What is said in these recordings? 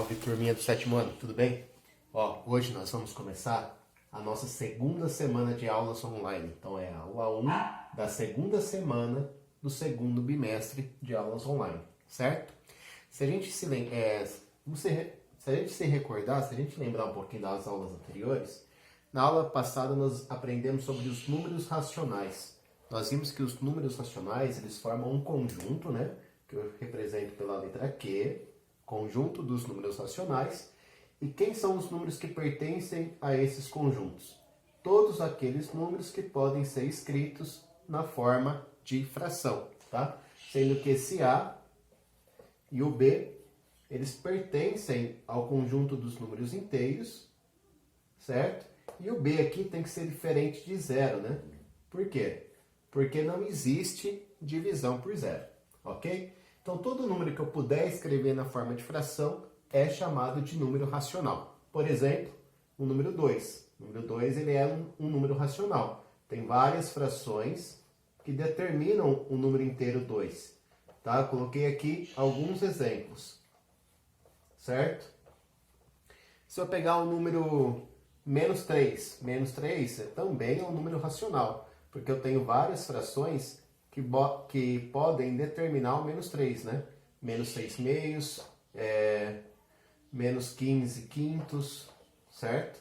Salve, turminha do sétimo ano, tudo bem? Ó, hoje nós vamos começar a nossa segunda semana de aulas online. Então é a aula 1 da segunda semana do segundo bimestre de aulas online, certo? Se a gente se recordar, se a gente lembrar um pouquinho das aulas anteriores, na aula passada nós aprendemos sobre os números racionais. Nós vimos que os números racionais, eles formam um conjunto, né? Que eu represento pela letra Q, conjunto dos números racionais. E quem são os números que pertencem a esses conjuntos? Todos aqueles números que podem ser escritos na forma de fração, tá? Sendo que esse A e o B, eles pertencem ao conjunto dos números inteiros, certo? E o B aqui tem que ser diferente de zero, né? Por quê? Porque não existe divisão por zero, ok? Então, todo número que eu puder escrever na forma de fração é chamado de número racional. Por exemplo, o número 2. O número 2 ele é um número racional. Tem várias frações que determinam o número inteiro 2. Tá? Eu coloquei aqui alguns exemplos, certo? Se eu pegar o número menos 3 também é um número racional, porque eu tenho várias frações que podem determinar o menos 3, né? Menos 6 meios, menos 15 quintos, certo?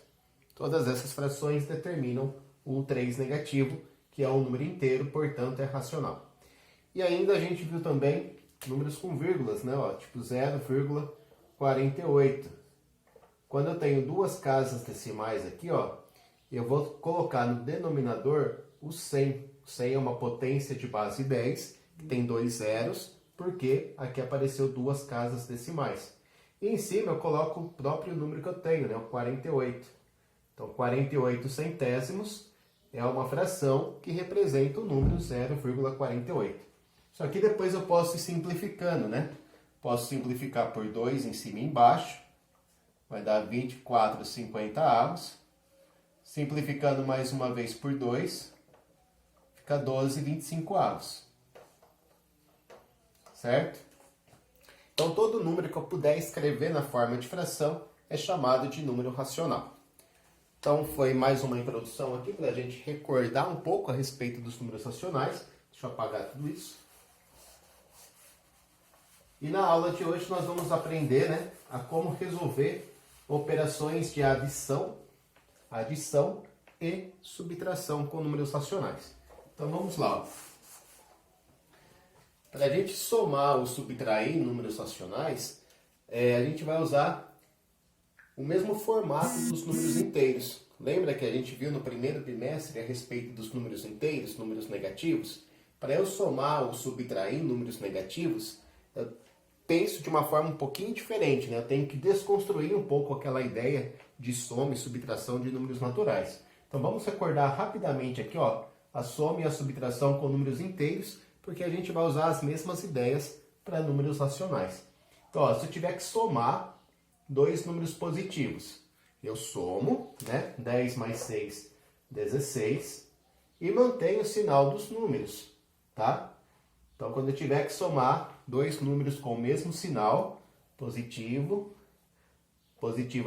Todas essas frações determinam o 3 negativo, que é um número inteiro, portanto é racional. E ainda a gente viu também números com vírgulas, né? Ó, tipo 0,48. Quando eu tenho duas casas decimais aqui, ó, eu vou colocar no denominador o 100. 100 é uma potência de base 10, que tem dois zeros, porque aqui apareceu duas casas decimais. E em cima eu coloco o próprio número que eu tenho, né, o 48. Então, 48 centésimos é uma fração que representa o número 0,48. Só que depois eu posso ir simplificando, né? Posso simplificar por 2 em cima e embaixo, vai dar 24/50. Simplificando mais uma vez por 2, fica 12/25. Certo? Então, todo número que eu puder escrever na forma de fração é chamado de número racional. Então, foi mais uma introdução aqui para a gente recordar um pouco a respeito dos números racionais. Deixa eu apagar tudo isso. E na aula de hoje nós vamos aprender, né, a como resolver operações de adição e subtração com números racionais. Então vamos lá. Para a gente somar ou subtrair números racionais, a gente vai usar o mesmo formato dos números inteiros. Lembra que a gente viu no primeiro bimestre a respeito dos números inteiros, números negativos? Para eu somar ou subtrair números negativos, eu penso de uma forma um pouquinho diferente, né? Eu tenho que desconstruir um pouco aquela ideia de soma e subtração de números naturais. Então vamos recordar rapidamente aqui, ó, a soma e a subtração com números inteiros, porque a gente vai usar as mesmas ideias para números racionais. Então, ó, se eu tiver que somar dois números positivos, eu somo, né? 10 mais 6, 16, e mantenho o sinal dos números, tá? Então, quando eu tiver que somar dois números com o mesmo sinal, positivo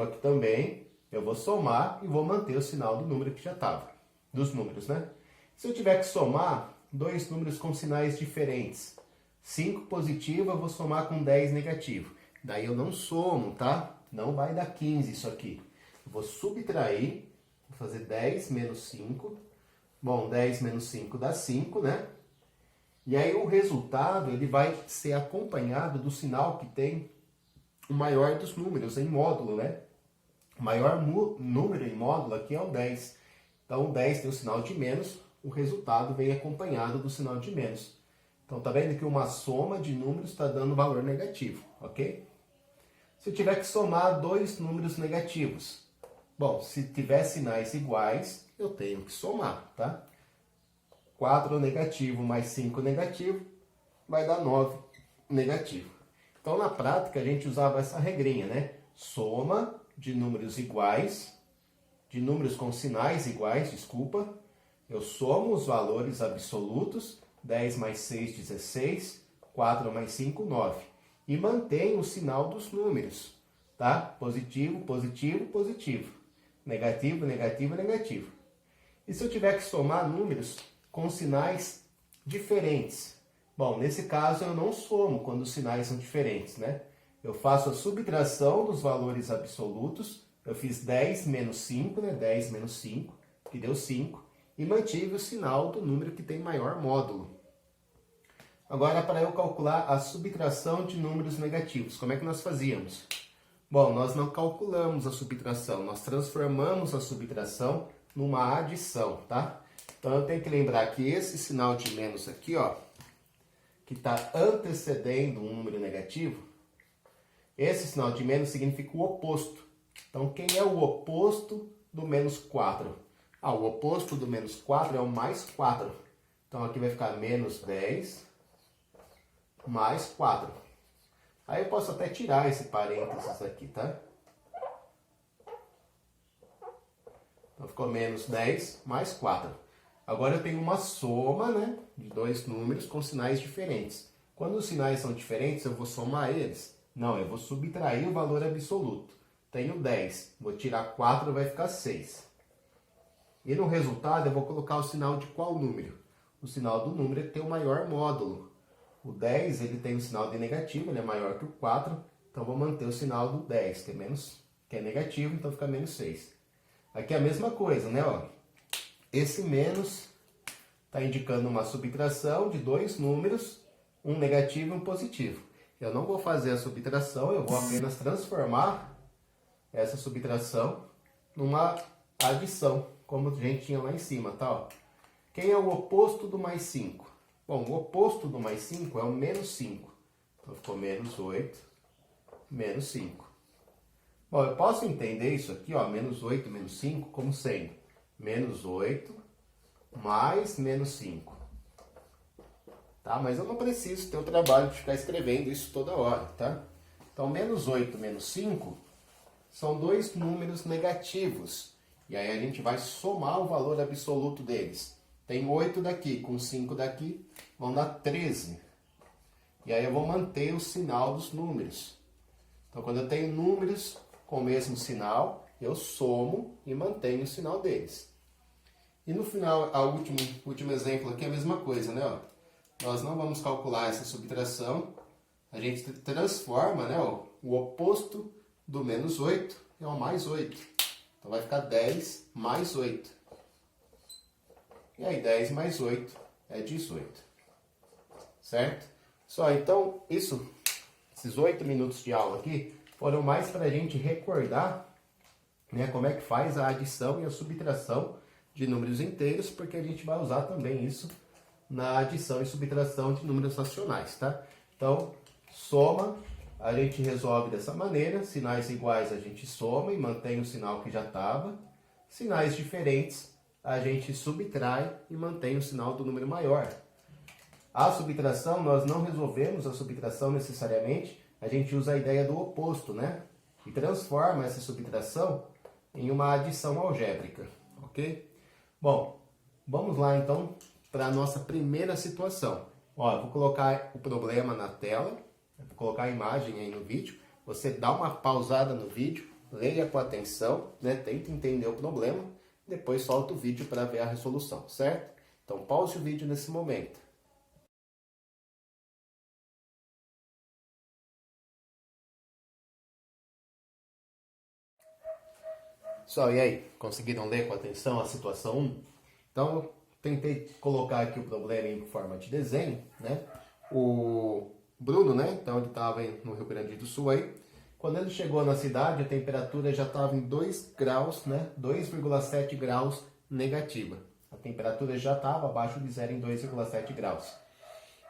aqui também, eu vou somar e vou manter o sinal do número que já estava, dos números, né? Se eu tiver que somar dois números com sinais diferentes, 5 positivo eu vou somar com 10 negativo. Daí eu não somo, tá? Não vai dar 15 isso aqui. Eu vou subtrair, vou fazer 10 menos 5. Bom, 10 menos 5 dá 5, né? E aí o resultado ele vai ser acompanhado do sinal que tem o maior dos números em módulo, né? O maior número em módulo aqui é o 10. Então, o 10 tem o sinal de menos, o resultado vem acompanhado do sinal de menos. Então, tá vendo que uma soma de números está dando valor negativo, ok? Se eu tiver que somar dois números negativos, bom, se tiver sinais iguais, eu tenho que somar, tá? 4 negativo mais 5 negativo vai dar 9 negativo. Então, na prática, a gente usava essa regrinha, né? Soma de números iguais, de números com sinais iguais, desculpa. Eu somo os valores absolutos, 10 mais 6, 16, 4 mais 5, 9. E mantenho o sinal dos números. tá? Positivo, positivo, positivo. Negativo, negativo, negativo. E se eu tiver que somar números com sinais diferentes? Bom, nesse caso eu não somo quando os sinais são diferentes, né? Eu faço a subtração dos valores absolutos. Eu fiz 10 menos 5, né? 10 menos 5, que deu 5. E mantive o sinal do número que tem maior módulo. Agora, para eu calcular a subtração de números negativos, como é que nós fazíamos? Bom, nós não calculamos a subtração, nós transformamos a subtração numa adição, tá? Então, eu tenho que lembrar que esse sinal de menos aqui, ó, que está antecedendo um número negativo, esse sinal de menos significa o oposto. Então, quem é o oposto do menos 4? Ah, o oposto do menos 4 é o mais 4. Então, aqui vai ficar menos 10 mais 4. Aí eu posso até tirar esse parênteses aqui, tá? Então, ficou menos 10 mais 4. Agora eu tenho uma soma, né, de dois números com sinais diferentes. Quando os sinais são diferentes, eu vou somar eles? Não, eu vou subtrair o valor absoluto. Tenho 10, vou tirar 4, vai ficar 6. E no resultado eu vou colocar o sinal de qual número? O sinal do número que tem o maior módulo. O 10 ele tem o sinal de negativo, ele é maior que o 4, então vou manter o sinal do 10, que é negativo, então fica menos 6. Aqui é a mesma coisa, né? Ó. Esse menos está indicando uma subtração de dois números, um negativo e um positivo. Eu não vou fazer a subtração, eu vou apenas transformar essa subtração numa adição, como a gente tinha lá em cima, tá? Ó. Quem é o oposto do mais 5? Bom, o oposto do mais 5 é o menos 5. Então ficou menos 8, menos 5. Bom, eu posso entender isso aqui, ó, menos 8, menos 5, como sendo menos 8 mais menos 5. Tá? Mas eu não preciso ter o trabalho de ficar escrevendo isso toda hora, tá? Então, menos 8 menos 5 são dois números negativos. E aí a gente vai somar o valor absoluto deles. Tem 8 daqui com 5 daqui, vão dar 13. E aí eu vou manter o sinal dos números. Então, quando eu tenho números com o mesmo sinal, eu somo e mantenho o sinal deles. E no final, o último exemplo aqui é a mesma coisa, né? Ó, nós não vamos calcular essa subtração, a gente transforma, né, ó, o oposto do menos 8 é o mais 8. Então vai ficar 10 mais 8. E aí 10 mais 8 é 18. Certo? Só, então, esses 8 minutos de aula aqui foram mais para a gente recordar, né, como é que faz a adição e a subtração de números inteiros, porque a gente vai usar também isso na adição e subtração de números racionais, tá? Então, soma, a gente resolve dessa maneira, sinais iguais a gente soma e mantém o sinal que já estava, sinais diferentes a gente subtrai e mantém o sinal do número maior. A subtração, nós não resolvemos a subtração necessariamente, a gente usa a ideia do oposto, né? E transforma essa subtração em uma adição algébrica, ok? Bom, vamos lá então para a nossa primeira situação. Ó, eu vou colocar o problema na tela, vou colocar a imagem aí no vídeo, você dá uma pausada no vídeo, leia com atenção, né? Tenta entender o problema, depois solta o vídeo para ver a resolução, certo? Então pause o vídeo nesse momento. Pessoal, e aí? Conseguiram ler com atenção a situação 1? Então, eu tentei colocar aqui o problema em forma de desenho, né? O Bruno, né? Então, ele estava no Rio Grande do Sul aí. Quando ele chegou na cidade, a temperatura já estava em 2 graus, né? 2,7 graus negativa. A temperatura já estava abaixo de zero em 2,7 graus.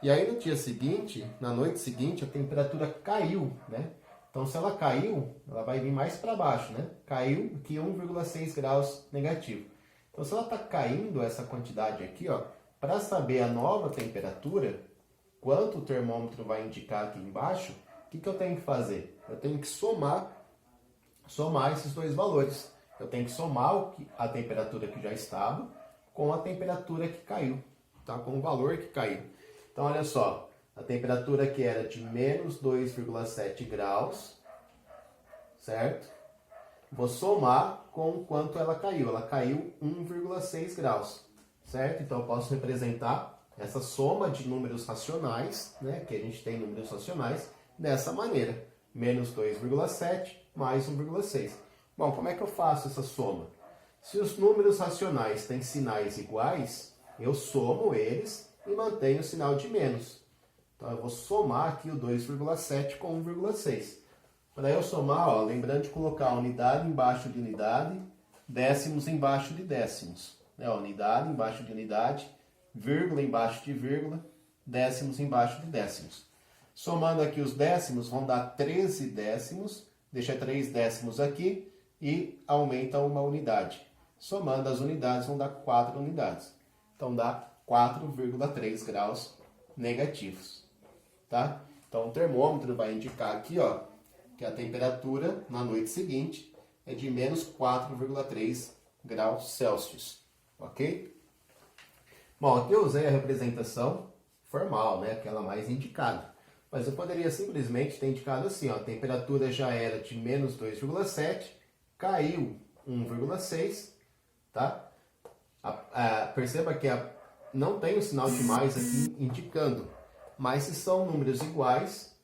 E aí, no dia seguinte, na noite seguinte, a temperatura caiu, né? Então, se ela caiu, ela vai vir mais para baixo, né? Caiu aqui 1,6 graus negativo. Então, se ela está caindo essa quantidade aqui, ó, para saber a nova temperatura, quanto o termômetro vai indicar aqui embaixo, o que eu tenho que fazer? Eu tenho que somar esses dois valores. Eu tenho que somar a temperatura que já estava com a temperatura que caiu, tá? Com o valor que caiu. Então, olha só, a temperatura que era de menos 2,7 graus, certo? Vou somar com o quanto ela caiu. Ela caiu 1,6 graus, certo? Então eu posso representar essa soma de números racionais, né, que a gente tem números racionais, dessa maneira. Menos 2,7 mais 1,6. Bom, como é que eu faço essa soma? Se os números racionais têm sinais iguais, eu somo eles e mantenho o sinal de menos. Então, eu vou somar aqui o 2,7 com 1,6. Para eu somar, ó, lembrando de colocar unidade embaixo de unidade, décimos embaixo de décimos. Unidade embaixo de unidade, vírgula embaixo de vírgula, décimos embaixo de décimos. Somando aqui os décimos, vão dar 13 décimos, deixa 3 décimos aqui e aumenta uma unidade. Somando as unidades, vão dar 4 unidades. Então, dá 4,3 graus negativos. Tá? Então, o termômetro vai indicar aqui, ó, que a temperatura na noite seguinte é de menos 4,3 graus Celsius. Ok? Bom, aqui eu usei a representação formal, né, aquela mais indicada. Mas eu poderia simplesmente ter indicado assim, ó, a temperatura já era de menos 2,7, caiu 1,6, tá? Perceba que não tem o sinal de mais aqui indicando, mas se são números iguais,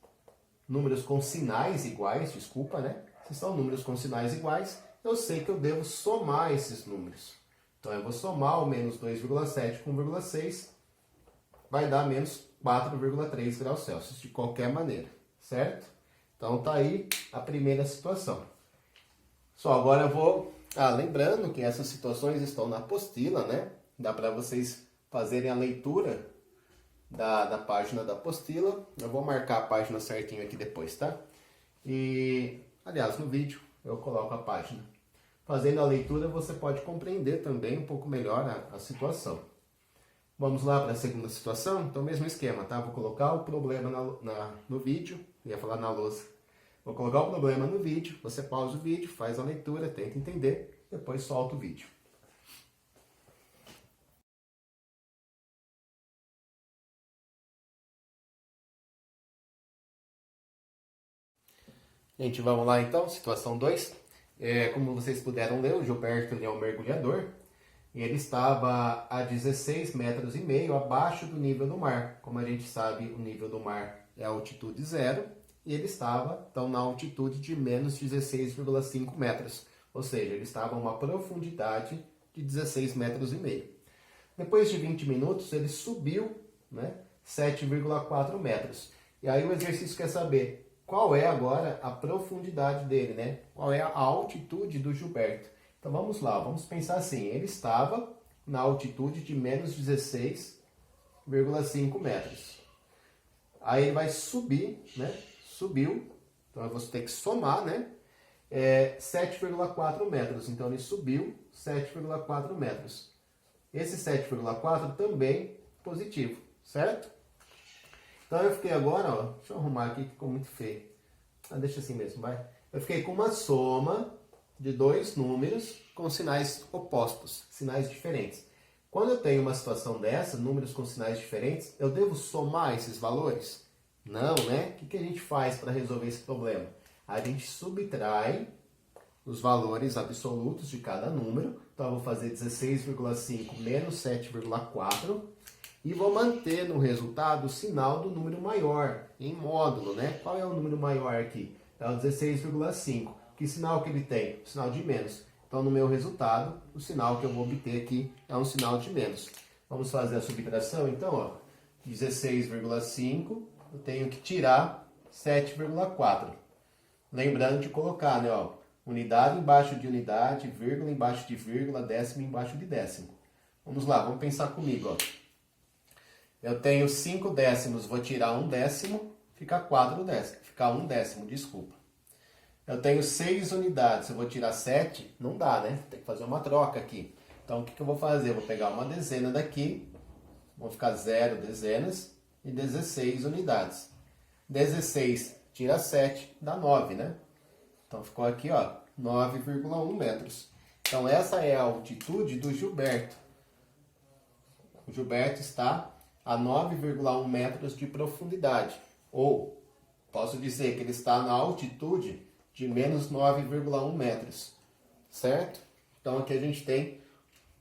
números com sinais iguais, desculpa, né? Se são números com sinais iguais, eu sei que eu devo somar esses números. Então eu vou somar o menos 2,7 com 1,6, vai dar menos 4,3 graus Celsius, de qualquer maneira, certo? Então tá aí a primeira situação. Só agora eu vou... lembrando que essas situações estão na apostila, né? Dá para vocês fazerem a leitura da página da apostila. Eu vou marcar a página certinho aqui depois, tá? E, aliás, no vídeo eu coloco a página. Fazendo a leitura, você pode compreender também um pouco melhor a situação. Vamos lá para a segunda situação? Então, mesmo esquema, tá? Vou colocar o problema no vídeo, ia falar na lousa. Vou colocar o problema no vídeo, você pausa o vídeo, faz a leitura, tenta entender, depois solta o vídeo. Gente, vamos lá então, situação 2. Como vocês puderam ler, o Gilberto ele é um mergulhador. E ele estava a 16 metros e meio abaixo do nível do mar. Como a gente sabe, o nível do mar é a altitude zero. E ele estava, então, na altitude de menos 16,5 metros. Ou seja, ele estava a uma profundidade de 16 metros e meio. Depois de 20 minutos, ele subiu, né, 7,4 metros. E aí o exercício quer saber qual é agora a profundidade dele, né? Qual é a altitude do Gilberto. Então vamos lá, vamos pensar assim, ele estava na altitude de menos 16,5 metros. Aí ele vai subir, né? Subiu, então eu vou ter que somar, né? 7,4 metros, então ele subiu 7,4 metros. Esse 7,4 também positivo, certo? Então eu fiquei agora, ó, deixa eu arrumar aqui que ficou muito feio. Deixa assim mesmo, vai. Eu fiquei com uma soma de dois números com sinais opostos, sinais diferentes. Quando eu tenho uma situação dessa, números com sinais diferentes, eu devo somar esses valores? Não, né? O que a gente faz para resolver esse problema? A gente subtrai os valores absolutos de cada número. Então, eu vou fazer 16,5 menos 7,4 e vou manter no resultado o sinal do número maior, em módulo, né? Qual é o número maior aqui? É o 16,5. Que sinal que ele tem? O sinal de menos. Então, no meu resultado, o sinal que eu vou obter aqui é um sinal de menos. Vamos fazer a subtração? Então, ó, 16,5, eu tenho que tirar 7,4. Lembrando de colocar, né, ó, unidade embaixo de unidade, vírgula embaixo de vírgula, décimo embaixo de décimo. Vamos lá, vamos pensar comigo, ó. Eu tenho 5 décimos, vou tirar 1 décimo, fica 4 décimos, fica 1 décimo, desculpa. Eu tenho 6 unidades, eu vou tirar 7, não dá, né? Tem que fazer uma troca aqui. Então, o que eu vou fazer? Eu vou pegar uma dezena daqui, vão ficar 0 dezenas e 16 unidades. 16 tira 7, dá 9, né? Então, ficou aqui, ó, 9,1 metros. Então, essa é a altitude do Gilberto. O Gilberto está a 9,1 metros de profundidade. Ou, posso dizer que ele está na altitude de menos 9,1 metros, certo? Então aqui a gente tem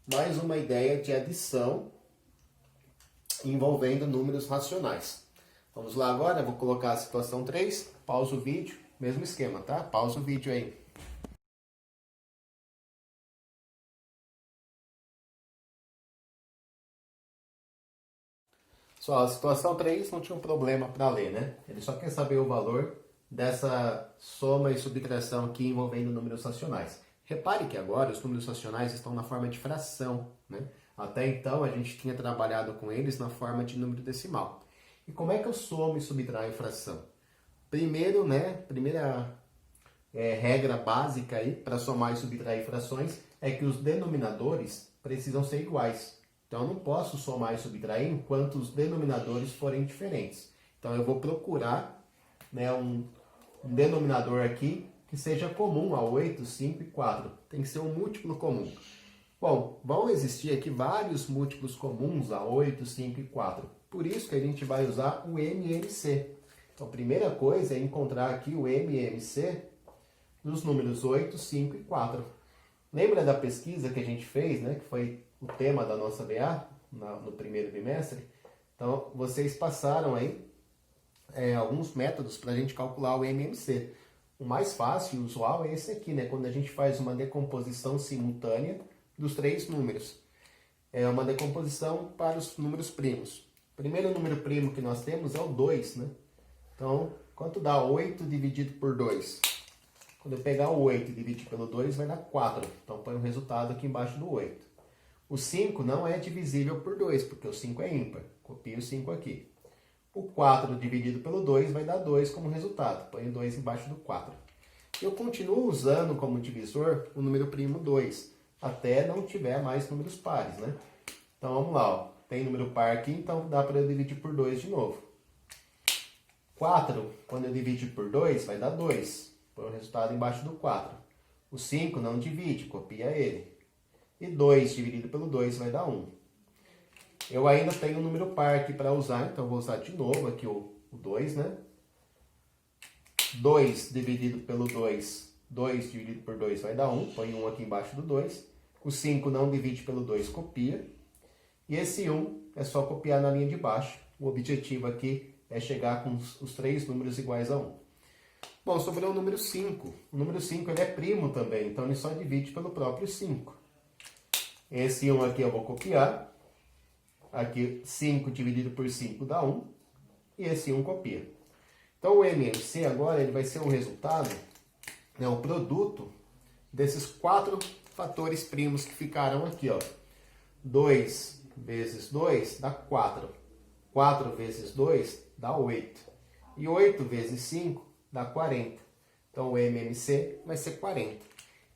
mais uma ideia de adição envolvendo números racionais. Vamos lá agora, eu vou colocar a situação 3, pausa o vídeo, mesmo esquema, tá? Pausa o vídeo aí. Só a situação 3 não tinha um problema para ler, né? Ele só quer saber o valor dessa soma e subtração aqui envolvendo números racionais. Repare que agora os números racionais estão na forma de fração, né? Até então a gente tinha trabalhado com eles na forma de número decimal. E como é que eu somo e subtraio fração? Primeiro, né? Primeira regra básica aí para somar e subtrair frações é que os denominadores precisam ser iguais. Então eu não posso somar e subtrair enquanto os denominadores forem diferentes. Então eu vou procurar, né, um denominador aqui que seja comum a 8, 5 e 4. Tem que ser um múltiplo comum. Bom, vão existir aqui vários múltiplos comuns a 8, 5 e 4. Por isso que a gente vai usar o MMC. Então a primeira coisa é encontrar aqui o MMC dos números 8, 5 e 4. Lembra da pesquisa que a gente fez, né, que foi o tema da nossa BA no primeiro bimestre? Então vocês passaram aí alguns métodos para a gente calcular o MMC. O mais fácil e usual é esse aqui, né? Quando a gente faz uma decomposição simultânea dos três números. É uma decomposição para os números primos. O primeiro número primo que nós temos é o 2, né? Então, quanto dá 8 dividido por 2? Quando eu pegar o 8 e dividir pelo 2, vai dar 4. Então, põe o resultado aqui embaixo do 8. O 5 não é divisível por 2, porque o 5 é ímpar. Copio o 5 aqui. O 4 dividido pelo 2 vai dar 2 como resultado. Põe o 2 embaixo do 4. Eu continuo usando como divisor o número primo 2, até não tiver mais números pares, né? Então vamos lá, ó. Tem número par aqui, então dá para eu dividir por 2 de novo. 4, quando eu dividir por 2, vai dar 2. Põe o resultado embaixo do 4. O 5 não divide, copia ele. E 2 dividido pelo 2 vai dar 1. Eu ainda tenho um número par aqui para usar, então vou usar de novo aqui o 2, né? 2 dividido pelo 2, 2 dividido por 2 vai dar 1. Põe 1 aqui embaixo do 2. O 5 não divide pelo 2, copia. E esse 1 é só copiar na linha de baixo. O objetivo aqui é chegar com os três números iguais a 1. Bom, sobrou o número 5. O número 5 ele é primo também, então ele só divide pelo próprio 5. Esse 1 aqui eu vou copiar. Aqui 5 dividido por 5 dá 1. E esse 1 copia. Então o MMC agora ele vai ser um resultado, né, um produto desses 4 fatores primos que ficaram aqui, ó. 2 vezes 2 dá 4. 4 vezes 2 dá 8. E 8 vezes 5 dá 40. Então o MMC vai ser 40.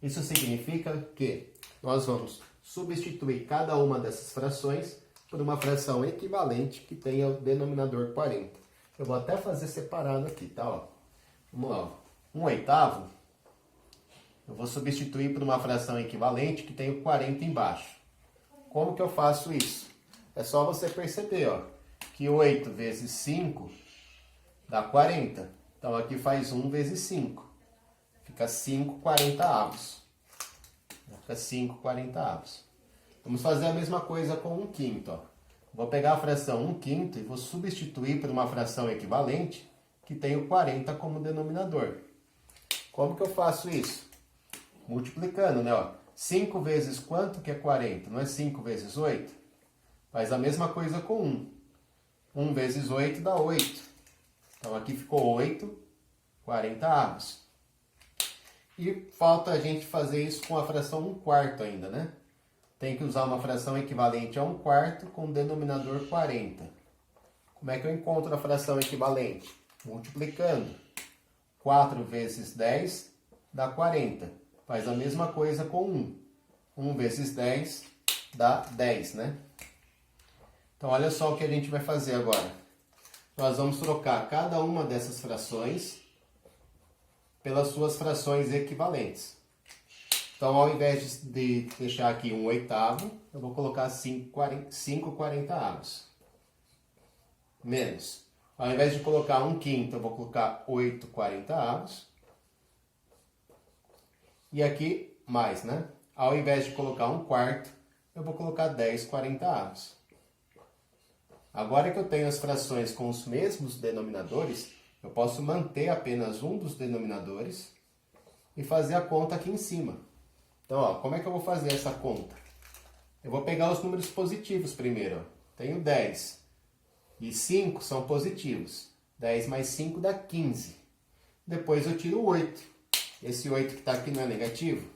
Isso significa que nós vamos substituir cada uma dessas frações por uma fração equivalente que tenha o denominador 40. Eu vou até fazer separado aqui, tá? Ó. Vamos lá. 1/8 eu vou substituir por uma fração equivalente que tem o 40 embaixo. Como que eu faço isso? É só você perceber, ó, que 8 vezes 5 dá 40. Então aqui faz 1 vezes 5. Fica 5/40. Fica 5/40. Vamos fazer a mesma coisa com 1/5, ó. Vou pegar a fração 1/5 e vou substituir por uma fração equivalente que tem o 40 como denominador. Como que eu faço isso? Multiplicando, né? Ó. 5 vezes quanto que é 40? Não é 5 vezes 8? Faz a mesma coisa com 1. 1 vezes 8 dá 8. Então aqui ficou 8/40. E falta a gente fazer isso com a fração 1/4 ainda, né? Tem que usar uma fração equivalente a 1/4 com denominador 40. Como é que eu encontro a fração equivalente? Multiplicando. 4 vezes 10 dá 40. Faz a mesma coisa com 1. 1 vezes 10 dá 10, né? Então, olha só o que a gente vai fazer agora. Nós vamos trocar cada uma dessas frações pelas suas frações equivalentes. Então, ao invés de deixar aqui 1/8, eu vou colocar 5/40. Menos. Ao invés de colocar 1/5, eu vou colocar 8/40. E aqui, mais, né? Ao invés de colocar 1/4, eu vou colocar 10/40. Agora que eu tenho as frações com os mesmos denominadores, eu posso manter apenas um dos denominadores e fazer a conta aqui em cima. Então, ó, como é que eu vou fazer essa conta? Eu vou pegar os números positivos primeiro. Ó. Tenho 10 e 5 são positivos. 10 mais 5 dá 15. Depois eu tiro 8. Esse 8 que está aqui não é negativo?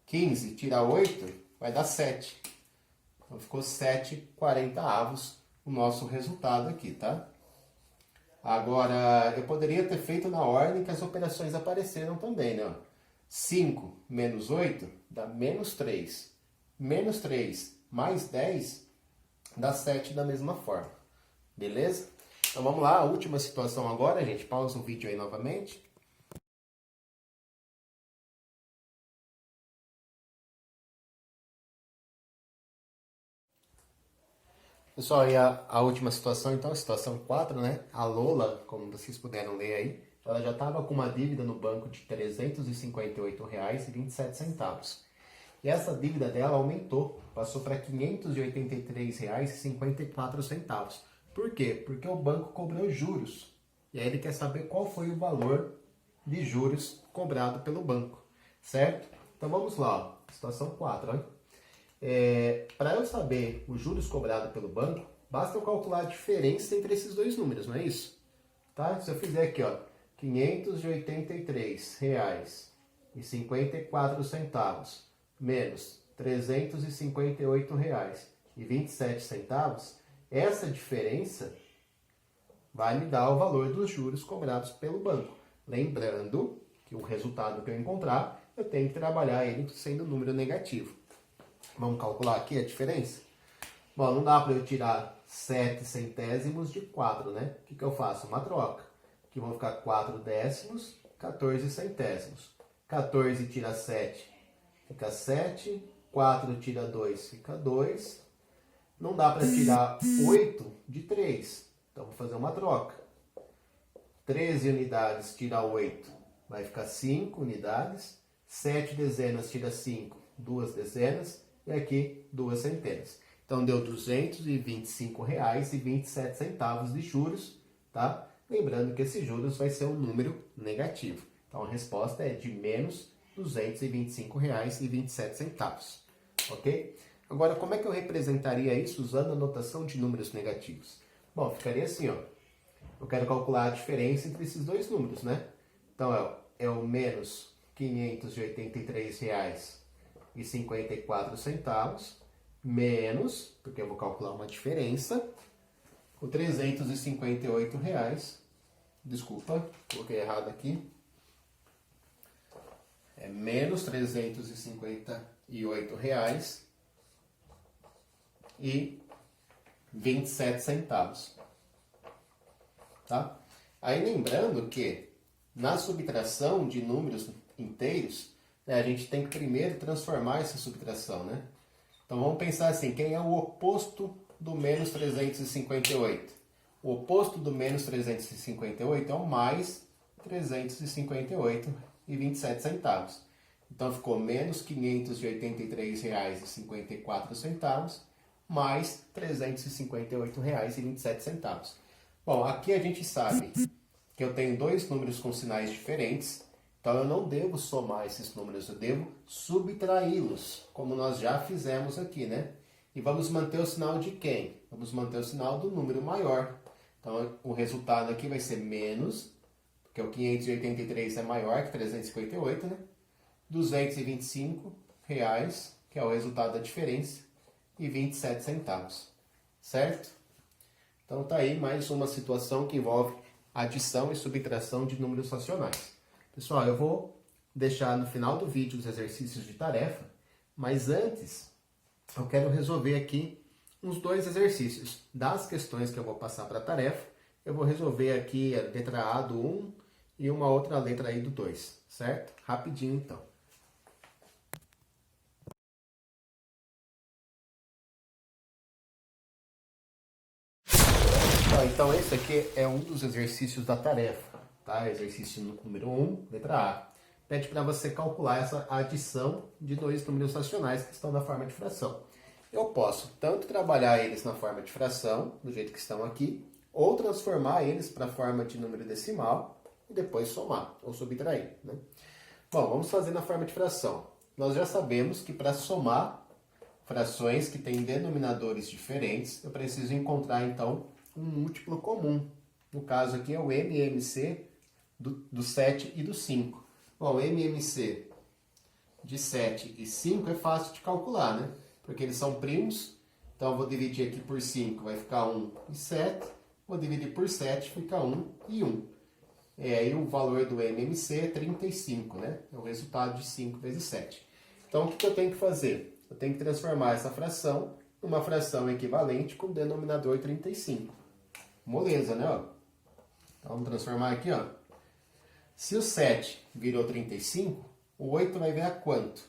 15 tirar 8 vai dar 7. Então ficou 7/40 o nosso resultado aqui, tá? Agora, eu poderia ter feito na ordem que as operações apareceram também, né? 5 menos 8 dá menos 3. Menos 3 mais 10 dá 7 da mesma forma. Beleza? Então vamos lá, a última situação agora, gente. Pausa o vídeo aí novamente. Pessoal, e a última situação, então, a situação 4, né? A Lola, como vocês puderam ler aí, ela já estava com uma dívida no banco de R$ 358,27. E essa dívida dela aumentou, passou para R$ 583,54. Por quê? Porque o banco cobrou juros. E aí ele quer saber qual foi o valor de juros cobrado pelo banco, certo? Então vamos lá, ó. Situação 4, ó. Para eu saber os juros cobrados pelo banco, basta eu calcular a diferença entre esses dois números, não é isso? Tá? Se eu fizer aqui, ó, R$ 583,54 menos R$ 358,27, essa diferença vai me dar o valor dos juros cobrados pelo banco. Lembrando que o resultado que eu encontrar, eu tenho que trabalhar ele sendo número negativo. Vamos calcular aqui a diferença? Bom, não dá para eu tirar 7 centésimos de 4, né? O que eu faço? Uma troca. Aqui vão ficar 4 décimos, 14 centésimos. 14 tira 7, fica 7. 4 tira 2, fica 2. Não dá para tirar 8 de 3. Então, vou fazer uma troca. 13 unidades tira 8, vai ficar 5 unidades. 7 dezenas tira 5, 2 dezenas. E aqui 2 centenas. Então deu R$ 225,27 de juros, tá? Lembrando que esse juros vai ser um número negativo. Então a resposta é de menos R$ 225,27, ok? Agora, como é que eu representaria isso usando a notação de números negativos? Bom, ficaria assim, ó. Eu quero calcular a diferença entre esses dois números, né? Então é o menos R$ 583,54 menos, porque eu vou calcular uma diferença, o R$ 358, desculpa, coloquei errado aqui, é menos R$ 358,27, tá? Aí lembrando que na subtração de números inteiros, né, a gente tem que primeiro transformar essa subtração, né? Então vamos pensar assim, quem é o oposto do menos 358? O oposto do menos 358 é o mais 358,27. Então ficou menos R$ 583,54 mais R$ 358,27. Bom, aqui a gente sabe que eu tenho dois números com sinais diferentes, então eu não devo somar esses números, eu devo subtraí-los, como nós já fizemos aqui, né? E vamos manter o sinal de quem? Vamos manter o sinal do número maior. Então o resultado aqui vai ser menos, porque o 583 é maior que 358, né? R$ 225, que é o resultado da diferença, e 27 centavos, certo? Então tá aí mais uma situação que envolve adição e subtração de números racionais. Pessoal, eu vou deixar no final do vídeo os exercícios de tarefa, mas antes eu quero resolver aqui uns dois exercícios. Das questões que eu vou passar para a tarefa, eu vou resolver aqui a letra A do 1 e uma outra letra aí do 2, certo? Rapidinho então. Então esse aqui é um dos exercícios da tarefa, tá? Exercício número 1, letra A. pede para você calcular essa adição de dois números racionais que estão na forma de fração. Eu posso tanto trabalhar eles na forma de fração, do jeito que estão aqui, ou transformar eles para a forma de número decimal e depois somar ou subtrair, né? Bom, vamos fazer na forma de fração. Nós já sabemos que para somar frações que têm denominadores diferentes, eu preciso encontrar então um múltiplo comum. No caso aqui é o MMC do 7 e do 5. Bom, MMC de 7 e 5 é fácil de calcular, né? Porque eles são primos, então eu vou dividir aqui por 5, vai ficar 1 e 7. Vou dividir por 7, fica 1 e 1. E aí o valor do MMC é 35, né? É o resultado de 5 vezes 7. Então, o que eu tenho que fazer? Eu tenho que transformar essa fração numa fração equivalente com o denominador 35. Moleza, né? Ó. Então, vamos transformar aqui, ó. Se o 7 virou 35, o 8 vai virar quanto?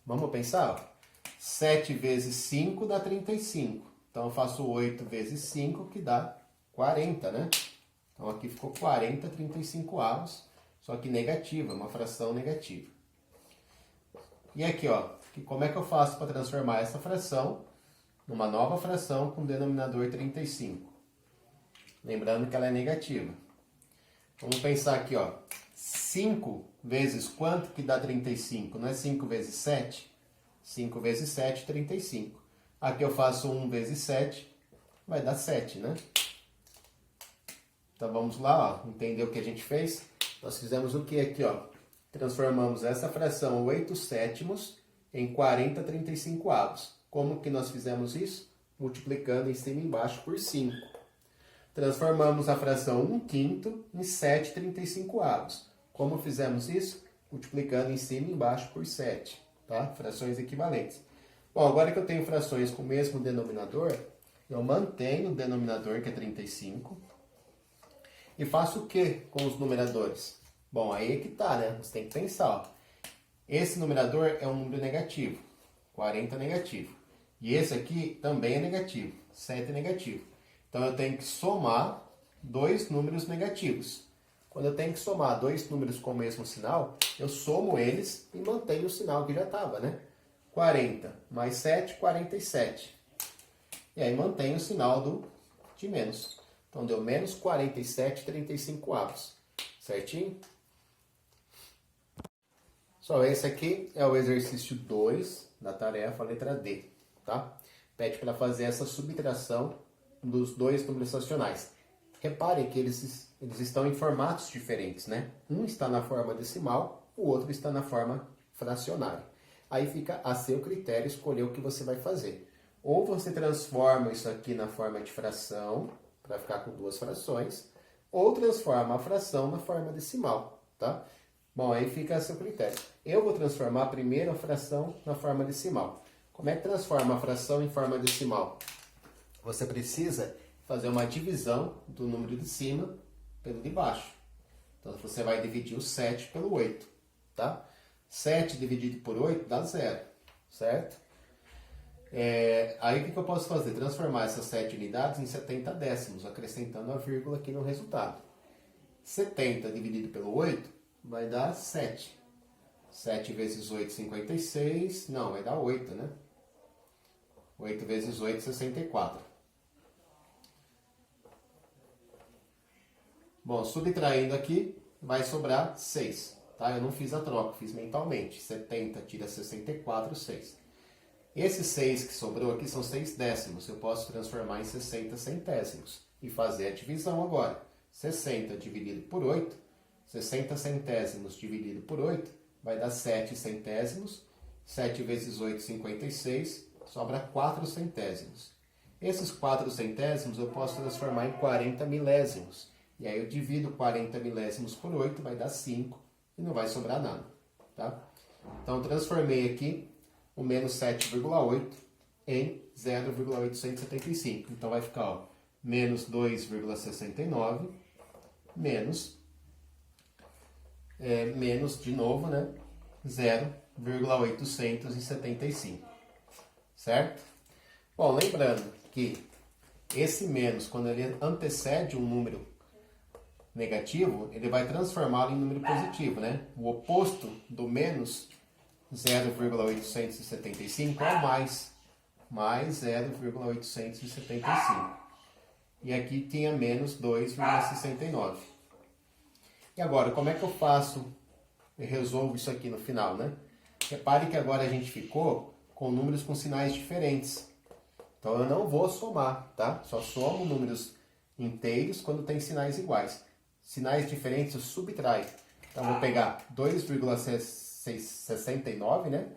Vamos pensar, ó. 7 vezes 5 dá 35. Então, eu faço 8 vezes 5, que dá 40, né? Então, aqui ficou 40 35avos, só que negativa, uma fração negativa. E aqui, ó, como é que eu faço para transformar essa fração numa nova fração com denominador 35? Lembrando que ela é negativa. Vamos pensar aqui, ó. 5 vezes quanto que dá 35? Não é 5 vezes 7? 5 vezes 7, 35. Aqui eu faço 1 vezes 7, vai dar 7, né? Então vamos lá, ó, entender o que a gente fez? Nós fizemos o que aqui, ó? Transformamos essa fração 8 sétimos em 40 35avos. Como que nós fizemos isso? Multiplicando em cima e embaixo por 5. Transformamos a fração 1 quinto em 7 35avos. Como fizemos isso? Multiplicando em cima e embaixo por 7. Tá? Frações equivalentes. Bom, agora que eu tenho frações com o mesmo denominador, eu mantenho o denominador, que é 35, e faço o que com os numeradores? Bom, aí é que tá, né? Você tem que pensar, ó. Esse numerador é um número negativo, 40 negativo. E esse aqui também é negativo, 7 é negativo. Então eu tenho que somar dois números negativos. Quando eu tenho que somar dois números com o mesmo sinal, eu somo eles e mantenho o sinal que já estava, né? 40 mais 7, 47. E aí mantenho o sinal de menos. Então deu menos 47 35avos. Certinho? Só esse aqui é o exercício 2 da tarefa, letra D. Tá? Pede para fazer essa subtração dos dois números racionais. Reparem que eles estão em formatos diferentes, né? Um está na forma decimal, o outro está na forma fracionária. Aí fica a seu critério escolher o que você vai fazer. Ou você transforma isso aqui na forma de fração, para ficar com duas frações, ou transforma a fração na forma decimal, tá? Bom, aí fica a seu critério. Eu vou transformar primeiro a fração na forma decimal. Como é que transforma a fração em forma decimal? Você precisa fazer uma divisão do número de cima pelo de baixo. Então, você vai dividir o 7 pelo 8, tá? 7 dividido por 8 dá 0, certo? Aí, o que eu posso fazer? Transformar essas 7 unidades em 70 décimos, acrescentando a vírgula aqui no resultado. 70 dividido pelo 8 vai dar 7. 7 vezes 8, 56. Não, vai dar 8, né? 8 vezes 8, 64. Bom, subtraindo aqui, vai sobrar 6, tá? Eu não fiz a troca, fiz mentalmente. 70 tira 64, 6. Esse 6 que sobrou aqui são 6 décimos. Eu posso transformar em 60 centésimos e fazer a divisão agora. 60 dividido por 8, 60 centésimos dividido por 8, vai dar 7 centésimos. 7 vezes 8, 56, sobra 4 centésimos. Esses 4 centésimos eu posso transformar em 40 milésimos. E aí eu divido 40 milésimos por 8, vai dar 5 e não vai sobrar nada, tá? Então, transformei aqui o menos 7,8 em 0,875. Então, vai ficar, ó, menos 2,69 menos, de novo, né? 0,875, certo? Bom, lembrando que esse menos, quando ele antecede um número negativo, ele vai transformá-lo em número positivo, né? O oposto do menos 0,875 é o mais 0,875. E aqui tinha menos 2,69. E agora, como é que eu faço e resolvo isso aqui no final, né? Repare que agora a gente ficou com números com sinais diferentes. Então eu não vou somar, tá? Só somo números inteiros quando tem sinais iguais. Sinais diferentes eu subtraio. Então eu vou pegar 2,69, né?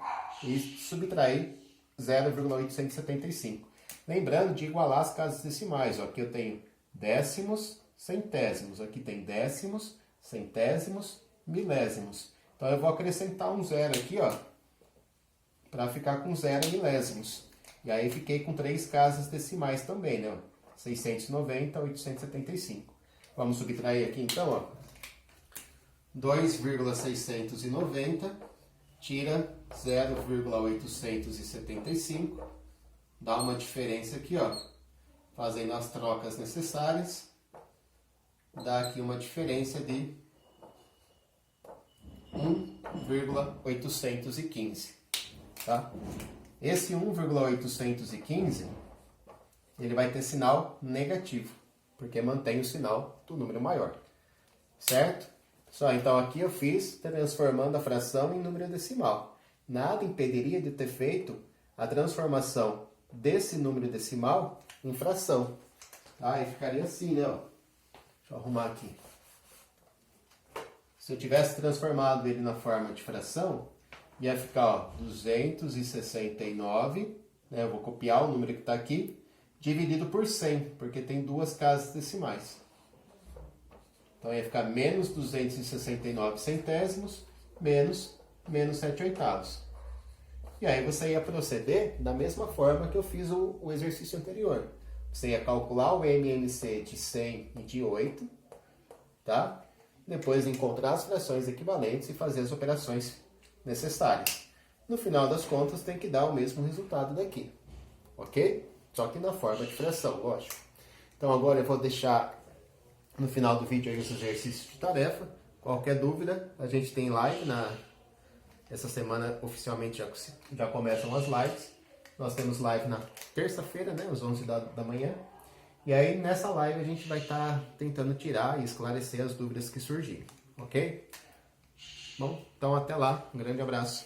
E subtrair 0,875. Lembrando de igualar as casas decimais. Ó, aqui eu tenho décimos, centésimos. Aqui tem décimos, centésimos, milésimos. Então eu vou acrescentar um zero aqui, ó, para ficar com 0 milésimos. E aí fiquei com 3 casas decimais também, né? 690, 875. Vamos subtrair aqui então, ó. 2,690 tira 0,875. Dá uma diferença aqui, ó. Fazendo as trocas necessárias. Dá aqui uma diferença de 1,815, tá? Esse 1,815, ele vai ter sinal negativo, porque mantém o sinal do número maior, certo? Só, então aqui eu fiz transformando a fração em número decimal. Nada impediria de ter feito a transformação desse número decimal em fração. Tá? E ficaria assim, né? Ó. Deixa eu arrumar aqui. Se eu tivesse transformado ele na forma de fração, ia ficar, ó, 269, né? Eu vou copiar o número que está aqui, dividido por 100, porque tem 2 casas decimais. Então ia ficar menos 269 centésimos, menos 7 oitavos. E aí você ia proceder da mesma forma que eu fiz o exercício anterior. Você ia calcular o MMC de 100 e de 8, tá? Depois encontrar as frações equivalentes e fazer as operações necessárias. No final das contas, tem que dar o mesmo resultado daqui, ok? Só que na forma de fração, lógico. Então agora eu vou deixar no final do vídeo aí os exercícios de tarefa. Qualquer dúvida, a gente tem live essa semana oficialmente já começam as lives. Nós temos live na terça-feira, né, às 11 da manhã. E aí, nessa live, a gente vai estar tentando tirar e esclarecer as dúvidas que surgirem, ok? Bom, então até lá. Um grande abraço.